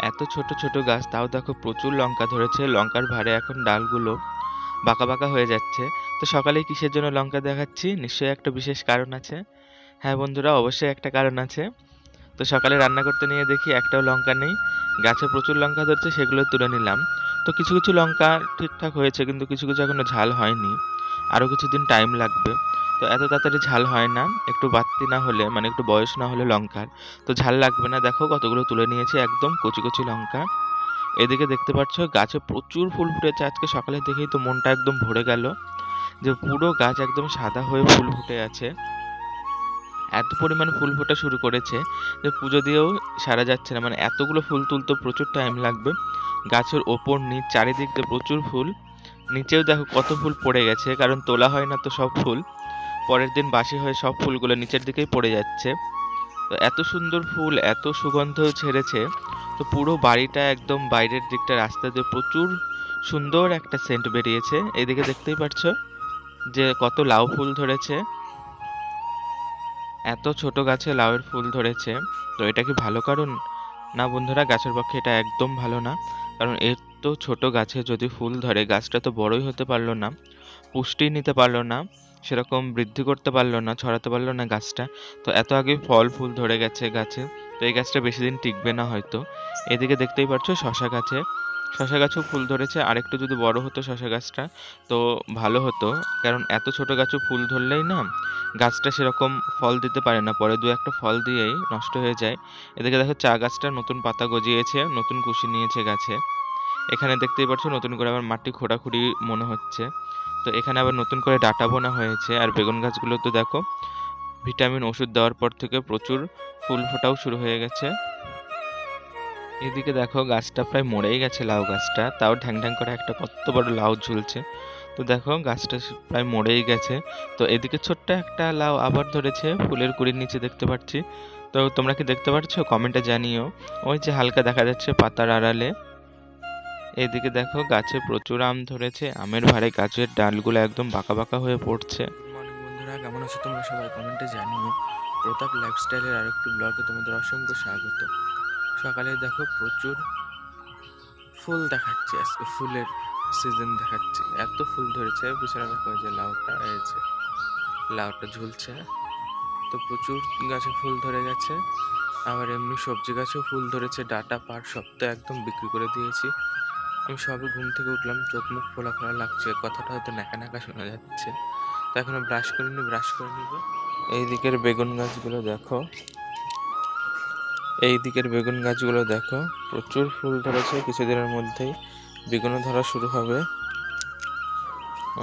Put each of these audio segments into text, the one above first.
এত ছোট ছোট গাছ, তাও দেখো প্রচুর লঙ্কা ধরেছে। লঙ্কার ভারে এখন ডালগুলো বাঁকা বাঁকা হয়ে যাচ্ছে। তো সকালে কিসের জন্য লঙ্কা দেখাচ্ছি, নিশ্চয়ই একটা বিশেষ কারণ আছে। হ্যাঁ বন্ধুরা, অবশ্যই একটা কারণ আছে। তো সকালে রান্না করতে নিয়ে দেখি একটাও লঙ্কা নেই। গাছে প্রচুর লঙ্কা ধরছে, সেগুলো তুলে নিলাম। তো কিছু কিছু লঙ্কা ঠিকঠাক হয়েছে, কিন্তু কিছু কিছু এখনো ঝাল হয়নি। আরো কিছুদিন টাইম লাগবে। তো এত তাড়াতাড়ি ঝাল হয় না, একটু বাড়তি না হলে, মানে একটু বয়স না হলে লঙ্কার, তো ঝাল লাগবে না। দেখো কতগুলো তুলে নিয়েছি, একদম কচি কচি লঙ্কা। এদিকে দেখতে পাচ্ছ গাছে প্রচুর ফুল ফুটেছে আজকে। সকালে দেখেই তো মনটা একদম ভরে গেল, যে পুরো গাছ একদম সাদা হয়ে ফুল ফুটে আছে। এত পরিমাণ ফুল ফোটা শুরু করেছে যে পুজো দিয়েও সারা যাচ্ছে না, মানে এতগুলো ফুল তুলতে প্রচুর টাইম লাগবে। গাছের ওপর নিচ চারিদিক দিয়ে প্রচুর ফুল। নিচেও দেখো কত ফুল পড়ে গেছে, কারণ তোলা হয় না তো সব ফুল। পরের দিন বাসি হয়ে সব ফুলগুলো নিচের দিকেই পড়ে যাচ্ছে। তো এত সুন্দর ফুল, এত সুগন্ধ ছেড়েছে। তো পুরো বাড়িটা একদম বাইরের দিকটা রাস্তা দিয়ে প্রচুর সুন্দর একটা সেন্ট বেরিয়েছে। এদিকে দেখতেই পাচ্ছ যে কত লাউ ফুল ধরেছে। এত ছোট গাছে লাউয়ের ফুল ধরেছে, তো এটা কি ভালো কারণ? না বন্ধুরা, গাছের পক্ষে এটা একদম ভালো না। কারণ এর তো ছোট গাছে যদি ফুল ধরে, গাছটা তো বড়ই হতে পারলো না, পুষ্টি নিতে পারলো না, সেরকম বৃদ্ধি করতে পারলো না, ছড়াতে পারলো না গাছটা। তো এত আগে ফল ফুল ধরে গেছে গাছে, তো এই গাছটা বেশি দিন টিকবে না হয়তো। এদিকে দেখতেই পাচ্ছ শশা গাছে, শশা গাছেও ফুল ধরেছে। আরেকটু যদি বড় হতো শশা গাছটা, তো ভালো হতো। কারণ এত ছোট গাছেও ফুল ধরলেই না গাছটা সেরকম ফল দিতে পারে না, পরে দু একটা ফল দিয়েই নষ্ট হয়ে যায়। এদিকে দেখো চা গাছটা নতুন পাতা গজিয়েছে, নতুন কুশি নিয়েছে গাছে। এখানে দেখতেই পাচ্ছ নতুন করে আবার মাটি খোঁড়াখুড়ি মনে হচ্ছে। তো এখানে আবার নতুন করে ডাঁটা বোনা হয়েছে। আর বেগুন গাছগুলো তো দেখো ভিটামিন ওষুধ দেওয়ার পর থেকে প্রচুর ফুল ফোটাও শুরু হয়ে গেছে। এদিকে দেখো গাছটা প্রায় মরেই গেছে, লাউ গাছটা, তাও ঢ্যাং ঢ্যাং করে একটা কত বড় লাউ ঝুলছে। তো দেখো গাছটা প্রায় মরেই গেছে। তো এদিকে ছোট্ট একটা লাউ আবার ধরেছে, ফুলের কুড়ির নিচে দেখতে পাচ্ছি। তো তোমরা কি দেখতে পাচ্ছ? কমেন্টে জানিও। ওই যে হালকা দেখা যাচ্ছে পাতার আড়ালে। এদিকে দেখো গাছে প্রচুর আম ধরেছে, আমের ভারে গাছের ডালগুলো একদম বাঁকা বাঁকা হয়ে পড়ছে। গুড মর্নিং বন্ধুরা, কেমন আছো তোমরা সবাই? কমেন্টে জানিও। প্রতাপ লাইফস্টাইলের আরেকটি ব্লগে তোমাদের অসংখ্য স্বাগত। সকালে দেখো প্রচুর ফুল দেখাচ্ছে, আজকে ফুলের সিজন দেখাচ্ছে। এত ফুল ধরেছে, পিছনে দেখো যে লাউটা, এই যে লাউটা ঝুলছে। তো প্রচুর গাছে ফুল ধরে গেছে। আবার এমনি সবজি গাছেও ফুল ধরেছে, ডাঁটা পাট সব তো একদম বিক্রি করে দিয়েছি। আমি সবে ঘুম থেকে উঠলাম, চোখ মুখ ফোলা ফোলা লাগছে, কথাটা হয়তো ন্যাকা ন্যাকা শোনা যাচ্ছে। তো এখনো ব্রাশ করিনি, ব্রাশ করে নিব। এই দিকের বেগুন গাছগুলো দেখো, এই দিকের বেগুন গাছগুলো দেখো প্রচুর ফুল ধরেছে। কিছুদিনের মধ্যেই বেগুনও ধরা শুরু হবে।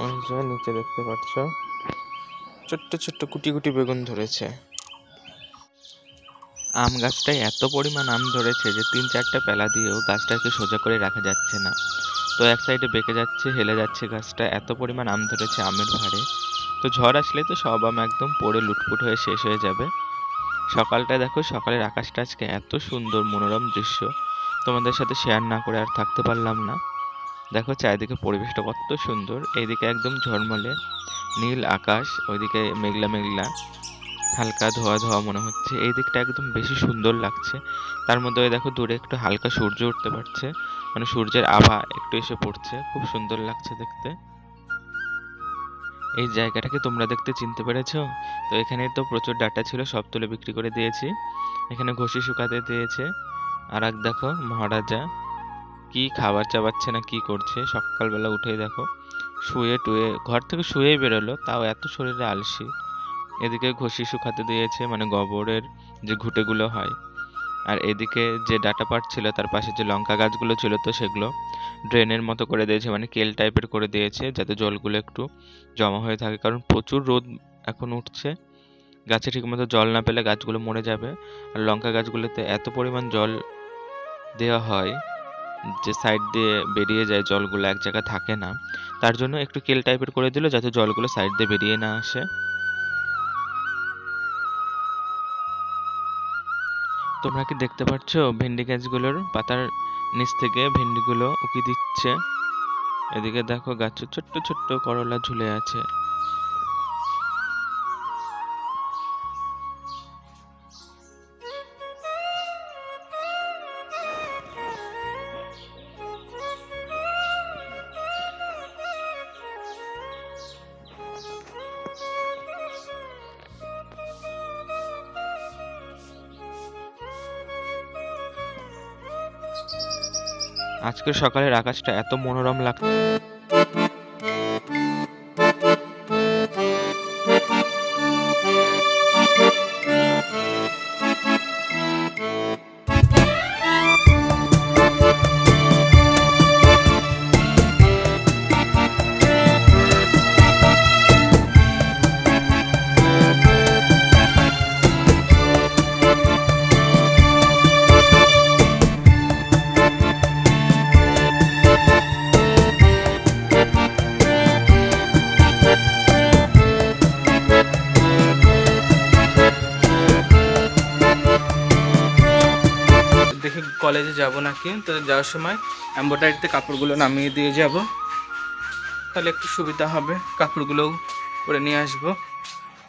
ওই যে নিচে দেখতে পাচ্ছ ছোট্ট ছোট্ট কুটি কুটি বেগুন ধরেছে। আম গাছটায় এত পরিমাণ আম ধরেছে যে 3-4টা পেলা দিয়েও গাছটাকে সোজা করে রাখা যাচ্ছে না। তো এক সাইডে বেঁকে যাচ্ছে, হেলে যাচ্ছে গাছটা, এত পরিমাণ আম ধরেছে আমের ভারে। তো ঝড় আসলে তো সব আম একদম পড়ে লুটপুট হয়ে শেষ হয়ে যাবে। সকালটা দেখো, সকালের আকাশটা আজকে এত সুন্দর মনোরম দৃশ্য, তোমাদের সাথে শেয়ার না করে আর থাকতে পারলাম না। দেখো চারিদিকে পরিবেশটা কত সুন্দর। এইদিকে একদম ঝলমলে নীল আকাশ, ওইদিকে মেঘলা মেঘলা, হালকা ধোয়া ধোয়া মনে হচ্ছে। এই দিকটা একদম বেশি সুন্দর লাগছে। তার মধ্যে ওই দেখো দূরে একটু হালকা সূর্য উঠতে পারছে, মানে সূর্যের আভা একটু এসে পড়ছে, খুব সুন্দর লাগছে দেখতে। এই জায়গাটাকে তোমরা দেখতে চিনতে পেরেছো? তো এখানে তো প্রচুর ডাটা ছিল, সব তুলে বিক্রি করে দিয়েছি। এখানে ঘষি শুকাতে দিয়েছে। আর এক দেখো মহারাজা কি খাবার চাবাচ্ছে না কি করছে, সকালবেলা উঠেই দেখো শুয়ে টুয়ে, ঘর থেকে শুয়েই বেরোলো, তাও এত শরীরে আলসি। এদিকে ঘষি শুকাতে দিয়েছে, মানে গোবরের যে ঘুঁটেগুলো হয়। আর এদিকে যে ডাটা পাট ছিল তার পাশে যে লঙ্কা গাছগুলো ছিল, তো সেগুলো ড্রেনের মতো করে দিয়েছে, মানে কেল টাইপের করে দিয়েছে, যাতে জলগুলো একটু জমা হয়ে থাকে। কারণ প্রচুর রোদ এখন উঠছে, গাছে ঠিকমতো জল না পেলে গাছগুলো মরে যাবে। আর লঙ্কা গাছগুলোতে এত পরিমাণ জল দেওয়া হয় যে সাইড দিয়ে বেরিয়ে যায়, জলগুলো এক জায়গায় থাকে না। তার জন্য একটু কেল টাইপের করে দিল, যাতে জলগুলো সাইড দিয়ে বেরিয়ে না আসে। তোমরা কি দেখতে পাচ্ছ ভেন্ডি গাছগুলোর পাতার নিচ থেকে ভেন্ডিগুলো উকি দিচ্ছে? এদিকে দেখো গাছে ছোট্ট ছোট্ট করলা ঝুলে আছে। আজকের সকালের আকাশটা এত মনোরম লাগছে। দেখি কলেজে যাব নাকি, তো যাওয়ার সময় এম্ব্রয়ডারিতে কাপড়গুলো নামিয়ে দিয়ে যাব, তাহলে একটু সুবিধা হবে। কাপড়গুলোও করে নিয়ে আসবো।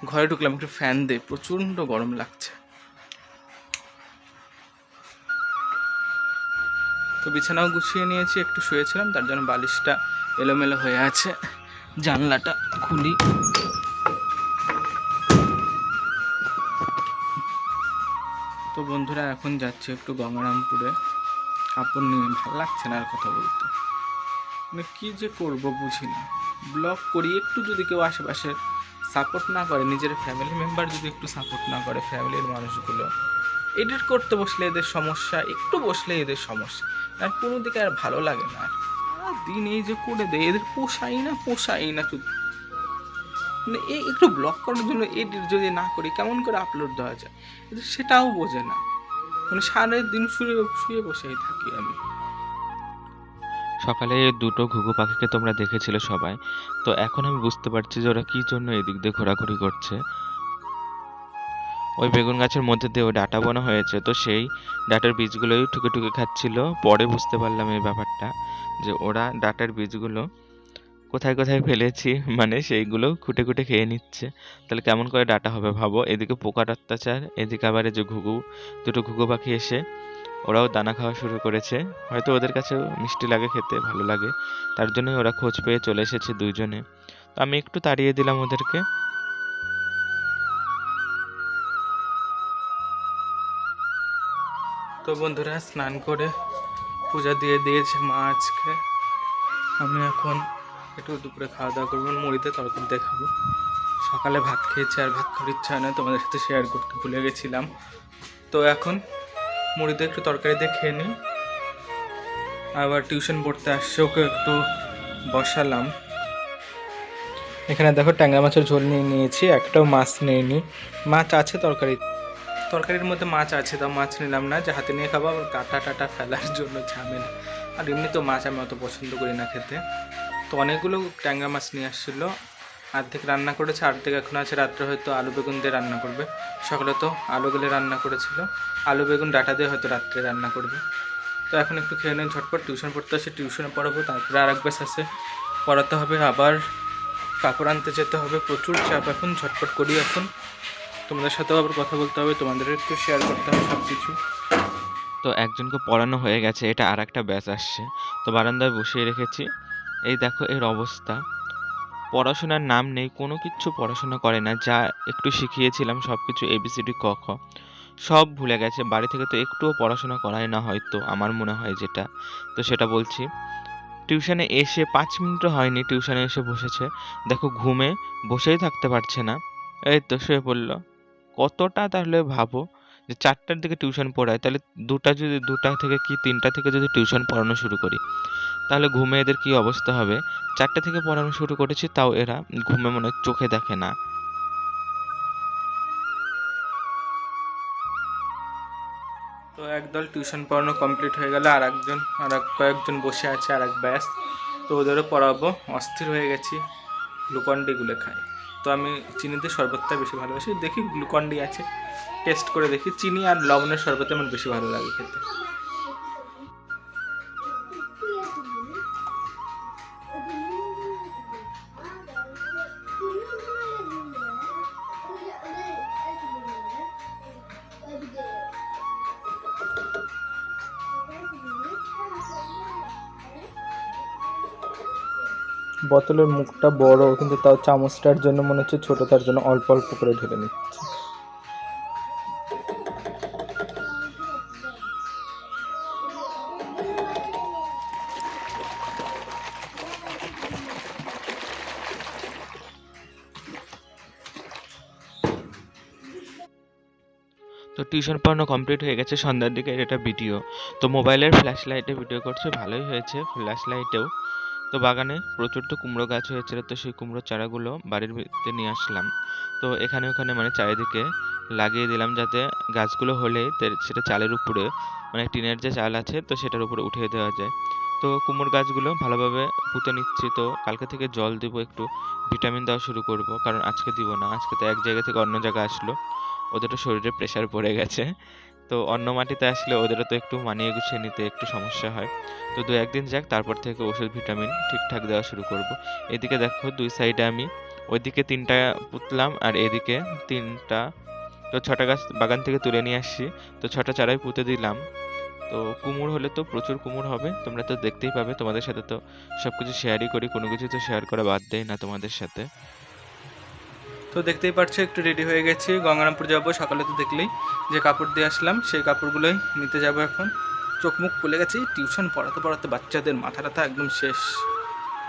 ঘরে ঢুকলাম, একটু ফ্যান দে, প্রচণ্ড গরম লাগছে। তো বিছানাও গুছিয়ে নিয়েছি, একটু শুয়েছিলাম তার জন্য বালিশটা এলোমেলো হয়ে আছে। জানলাটা খুলি। তো বন্ধুরা এখন যাচ্ছি একটু গঙ্গারামপুরে কাপড় নিয়ে। ভালো লাগছে না আর কথা বলতে, মানে কী যে করবো বুঝি না। ব্লগ করি, একটু যদি কেউ আশেপাশে সাপোর্ট না করে, নিজের ফ্যামিলি মেম্বার যদি একটু সাপোর্ট না করে, ফ্যামিলির মানুষগুলো, এডিট করতে বসলে এদের সমস্যা, একটু বসলে এদের সমস্যা, আর কোনো দিকে আর ভালো লাগে না। আর দিন এই যে করে দেয়, এদের পোষাই না মানে এই একটু ব্লগ করার জন্য এডিট যদি না করি কেমন করে আপলোড দেওয়া যায়, এদের সেটাও বোঝে না। মানে সারাদিন শুয়ে বসেই থাকি আমি। সকালে দুটো ঘুঘু পাখিকে তোমরা দেখেছিলে সবাই, তো এখন আমি বুঝতে পারছি যে ওরা কি জন্য এদিক দিয়ে ঘোরাঘুরি করছে। ওই বেগুন গাছের মধ্যে দিয়ে ওই ডাঁটা বোনা হয়েছে, তো সেই ডাঁটার বীজগুলোই ঠুকে ঠুকে খাচ্ছিল। পরে বুঝতে পারলাম এই ব্যাপারটা, যে ওরা ডাঁটার বীজগুলো কোথায় কোথায় ফেলেছি, মানে সেইগুলো খুঁটে খুঁটে খেয়ে নিচ্ছে। তাহলে কেমন করে ডাঁটা হবে ভাবো। এদিকে পোকার অত্যাচার, এদিকে আবার এই যে দুটো ঘুঘু পাখি এসে ওরাও দানা খাওয়া শুরু করেছে। হয়তো ওদের কাছেও মিষ্টি লাগে, খেতে ভালো লাগে, তার জন্যই ওরা খোঁজ পেয়ে চলে এসেছে দুইজনে। তো আমি একটু তাড়িয়ে দিলাম ওদেরকে। তো বন্ধুরা স্নান করে পূজা দিয়ে দিয়েছে মা আজকে। আমি এখন একটু দুপুরে খাওয়া দাওয়া করবো, মুড়িতে তরকারি দেখাবো। সকালে ভাত খেয়েছি, আর ভাত খাওয়ার ইচ্ছা হয় না, তোমাদের সাথে শেয়ার করতে ভুলে গেছিলাম। তো এখন মুড়িতে একটু তরকারি দিয়ে খেয়ে নিই। আবার টিউশন পড়তে আসছে, ওকে একটু বসালাম। এখানে দেখো ট্যাংরা মাছের ঝোল নিয়ে নিয়েছি, একটাও মাছ নিইনি। মাছ আছে তরকারির মধ্যে মাছ আছে, তাও মাছ নিলাম না, যে হাতে নিয়ে খাবো আবার কাটা টাটা ফেলার জন্য ঝামেলা। আর এমনি তো মাছ আমি অত পছন্দ করি না খেতে। তো অনেকগুলো ট্যাংরা মাছ নিয়ে আসছিলো, অর্ধেক রান্না করেছে, অর্ধেক এখন আছে। রাত্রে হয়তো আলু বেগুন দিয়ে রান্না করবে। সকালে তো আলু গুলে রান্না করেছিল, আলু বেগুন ডাঁটা দিয়ে হয়তো রাত্রে রান্না করবে। তো এখন একটু খেয়ে নিই ঝটপট। টিউশন পড়তে আসে, টিউশনে পড়াবো, তারপরে আর এক ব্যাচ আছে পড়াতে হবে, আবার কাপড় আনতে যেতে হবে। প্রচুর চাপ এখন, ঝটপট করি এখন। তোমাদের সাথেও আবার কথা বলতে হবে, তোমাদের একটু শেয়ার করতে হবে সব কিছু। তো একজনকে পড়ানো হয়ে গেছে, এটা আর একটা ব্যাচ আসছে, তো বারান্দায় বসিয়ে রেখেছি। এই দেখো এর অবস্থা, পড়াশোনার নাম নেই, কোনো কিচ্ছু পড়াশোনা করে না। যা একটু শিখিয়েছিলাম সব কিছু এবিসিডি ক খ সব ভুলে গেছে। বাড়ি থেকে তো একটুও পড়াশোনা করায় না হয়তো, আমার মনে হয় যেটা, তো সেটা বলছি। টিউশনে এসে 5 মিনিটও হয়নি, টিউশনে এসে বসেছে। দেখো ঘুমে বসেই থাকতে পারছে না, এই তো শুয়ে পড়লো। কতটা তাহলে ভাবো, যে 4টার দিকে টিউশন পড়ায়, তাহলে 2টা থেকে কি 3টা থেকে যদি টিউশন পড়ানো শুরু করি, তাহলে ঘুমে এদের কি অবস্থা হবে। 4টে থেকে পড়ানো শুরু করেছি, তাও এরা ঘুমে মনে হয় চোখে দেখে না। তো একদল টিউশন পড়ানো কমপ্লিট হয়ে গেল, আর কয়েকজন বসে আছে, আর এক ব্যাস। তো ওদেরও পড়াবো। অস্থির হয়ে গেছি, গ্লুকন-ডি গুলে খাই। তো আমি চিনিতে শরবতটা বেশি ভালোবাসি। দেখি গ্লুকন-ডি আছে, টেস্ট করে দেখি। চিনি আর লবণের শরবত আমার বেশি ভালো লাগে খেতে। বোতলের মুখটা বড়, কিন্তু তাও চামচটার জন্য মনে হচ্ছে ছোট, তার জন্য অল্প অল্প করে ঢেলে নিচ্ছি। তো টিউশন পড়ানো কমপ্লিট হয়ে গেছে সন্ধ্যার দিকে, এটা ভিডিও। তো মোবাইলের ফ্ল্যাশ লাইটে ভিডিও করছে, ভালোই হয়েছে ফ্ল্যাশ লাইটেও। তো বাগানে প্রচুর তো কুমড়ো গাছ হয়েছিল, তো সেই কুমড়োর চারাগুলো বাড়ির ভিতরে নিয়ে আসলাম। তো এখানে ওখানে মানে চারিদিকে লাগিয়ে দিলাম, যাতে গাছগুলো হলে সেটা চালের উপরে, মানে টিনের যে চাল আছে তো সেটার উপরে উঠিয়ে দেওয়া যায়। তো কুমড়োর গাছগুলো ভালোভাবে পুঁতে নিচ্ছি। তো কালকে থেকে জল দিব, একটু ভিটামিন দেওয়া শুরু করব, কারণ আজকে দিব না। আজকে তো এক জায়গা থেকে অন্য জায়গায় আসলো, ওদেরও শরীরে প্রেশার পড়ে গেছে। তো অন্য মাটিতে আসলে ওদেরও তো একটু মানিয়ে গুছিয়ে নিতে একটু সমস্যা হয়। তো ২-১ দিন যাক, তারপর থেকে ওষুধ ভিটামিন ঠিকঠাক দেওয়া শুরু করব। এদিকে দেখো ২ সাইডে আমি ওইদিকে ৩টা পুঁতলাম আর এদিকে ৩টা, তো ৬টা গাছ বাগান থেকে তুলে নিয়ে আসছি। তো ৬টা চারাই পুঁতে দিলাম। তো কুমড় হলে তো প্রচুর কুমড় হবে, তোমরা তো দেখতেই পাবে। তোমাদের সাথে তো সবকিছু শেয়ারই করি, কোনো কিছু তো শেয়ার করা বাদ দেই না তোমাদের সাথে। তো দেখতেই পাচ্ছ একটু রেডি হয়ে গেছি, গঙ্গারামপুর যাব। সকালে তো দেখলেই যে কাপড় দিয়ে আসলাম, সেই কাপড়গুলোই নিতে যাব এখন। চোখ মুখ খুলে গেছি, টিউশন পড়াতে পড়াতে বাচ্চাদের মাথা টাথা একদম শেষ,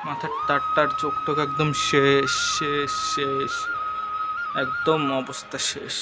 মাথার তার চোখ টোক একদম শেষ শেষ শেষ, একদম অবস্থা শেষ।